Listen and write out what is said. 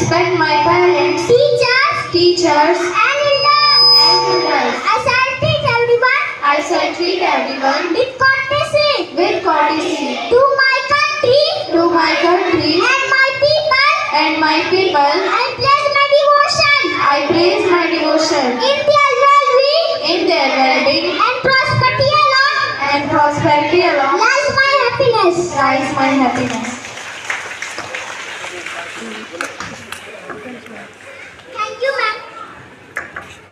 respect my parents, teachers, and elders. I shall treat everyone with courtesy with courtesy to my country to my country and my people, and my people. I pledge my devotion I praise my devotion in their well-being in their well-being and prosperity alone and prosperity along lies my happiness. lies my happiness.